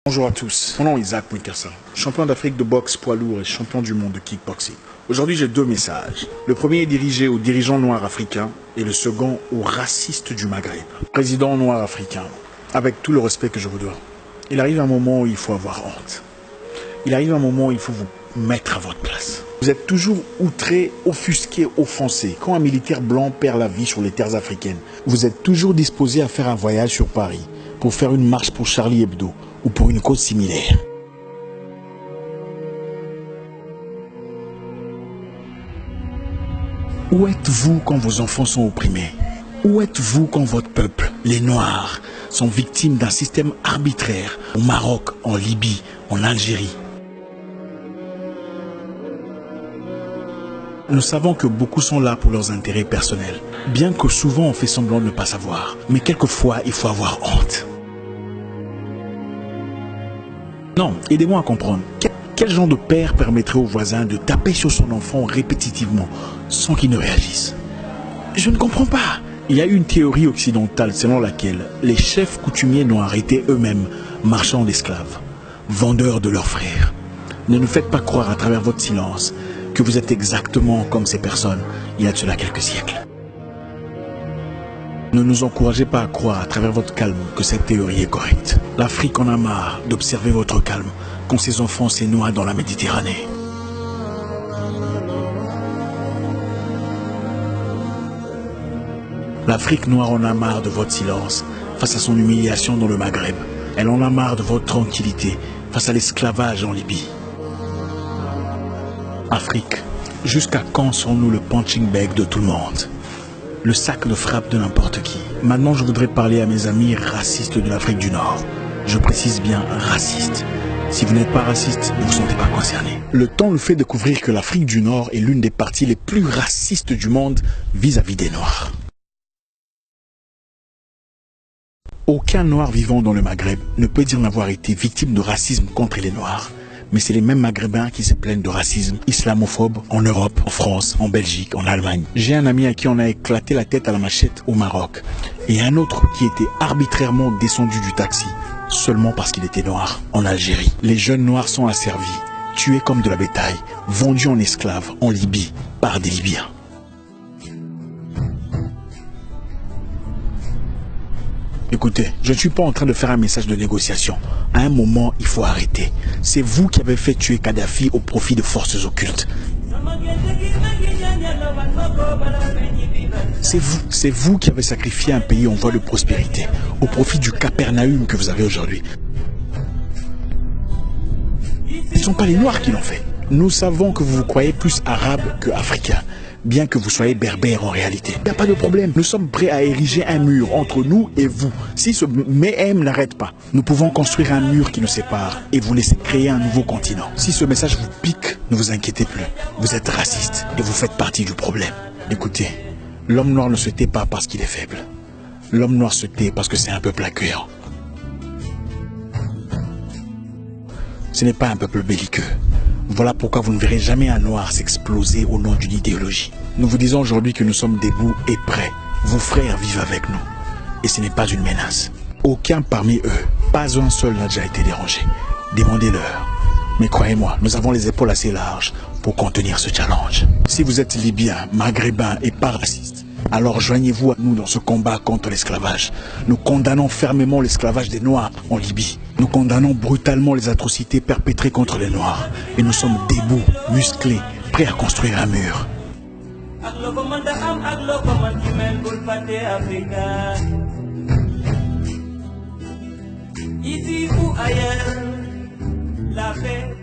Bonjour à tous, mon nom est Isaac Mouikassa, champion d'Afrique de boxe poids lourd et champion du monde de kickboxing. Aujourd'hui j'ai deux messages. Le premier est dirigé aux dirigeants noirs africains et le second aux racistes du Maghreb. Président noir africain, avec tout le respect que je vous dois, il arrive un moment où il faut avoir honte. Il arrive un moment où il faut vous mettre à votre place. Vous êtes toujours outré, offusqué, offensé. Quand un militaire blanc perd la vie sur les terres africaines, vous êtes toujours disposé à faire un voyage sur Paris pour faire une marche pour Charlie Hebdo ou pour une cause similaire. Où êtes-vous quand vos enfants sont opprimés? Où êtes-vous quand votre peuple, les Noirs, sont victimes d'un système arbitraire au Maroc, en Libye, en Algérie? Nous savons que beaucoup sont là pour leurs intérêts personnels, bien que souvent on fait semblant de ne pas savoir. Mais quelquefois, il faut avoir honte. Non, aidez-moi à comprendre. Quel genre de père permettrait au voisin de taper sur son enfant répétitivement sans qu'il ne réagisse? Je ne comprends pas. Il y a une théorie occidentale selon laquelle les chefs coutumiers noirs étaient eux-mêmes marchands d'esclaves, vendeurs de leurs frères. Ne nous faites pas croire à travers votre silence que vous êtes exactement comme ces personnes il y a de cela quelques siècles. Ne nous encouragez pas à croire à travers votre calme que cette théorie est correcte. L'Afrique en a marre d'observer votre calme quand ses enfants se noient dans la Méditerranée. L'Afrique noire en a marre de votre silence face à son humiliation dans le Maghreb. Elle en a marre de votre tranquillité face à l'esclavage en Libye. Afrique, jusqu'à quand serons-nous le punching bag de tout le monde? Le sac de frappe de n'importe qui. Maintenant, je voudrais parler à mes amis racistes de l'Afrique du Nord. Je précise bien racistes. Si vous n'êtes pas raciste, ne vous sentez pas concerné. Le temps nous fait découvrir que l'Afrique du Nord est l'une des parties les plus racistes du monde vis-à-vis des Noirs. Aucun Noir vivant dans le Maghreb ne peut dire n'avoir été victime de racisme contre les Noirs. Mais c'est les mêmes Maghrébins qui se plaignent de racisme islamophobe en Europe, en France, en Belgique, en Allemagne. J'ai un ami à qui on a éclaté la tête à la machette au Maroc. Et un autre qui était arbitrairement descendu du taxi, seulement parce qu'il était noir, en Algérie. Les jeunes noirs sont asservis, tués comme de la bétail, vendus en esclaves en Libye par des Libyens. Écoutez, je ne suis pas en train de faire un message de négociation. À un moment, il faut arrêter. C'est vous qui avez fait tuer Kadhafi au profit de forces occultes. C'est vous qui avez sacrifié un pays en voie de prospérité au profit du Capernaum que vous avez aujourd'hui. Ce ne sont pas les Noirs qui l'ont fait. Nous savons que vous vous croyez plus arabe que africain, bien que vous soyez berbère en réalité. Il n'y a pas de problème. Nous sommes prêts à ériger un mur entre nous et vous. Si ce méhem n'arrête pas, nous pouvons construire un mur qui nous sépare et vous laisser créer un nouveau continent. Si ce message vous pique, ne vous inquiétez plus. Vous êtes raciste et vous faites partie du problème. Écoutez, l'homme noir ne se tait pas parce qu'il est faible. L'homme noir se tait parce que c'est un peuple accueillant. Ce n'est pas un peuple belliqueux. Voilà pourquoi vous ne verrez jamais un noir s'exploser au nom d'une idéologie. Nous vous disons aujourd'hui que nous sommes debout et prêts. Vos frères vivent avec nous. Et ce n'est pas une menace. Aucun parmi eux, pas un seul n'a déjà été dérangé. Demandez-leur. Mais croyez-moi, nous avons les épaules assez larges pour contenir ce challenge. Si vous êtes libyen, maghrébin et pas raciste, alors joignez-vous à nous dans ce combat contre l'esclavage. Nous condamnons fermement l'esclavage des Noirs en Libye. Nous condamnons brutalement les atrocités perpétrées contre les Noirs. Et nous sommes debout, musclés, prêts à construire un mur. Ici ou ailleurs, la paix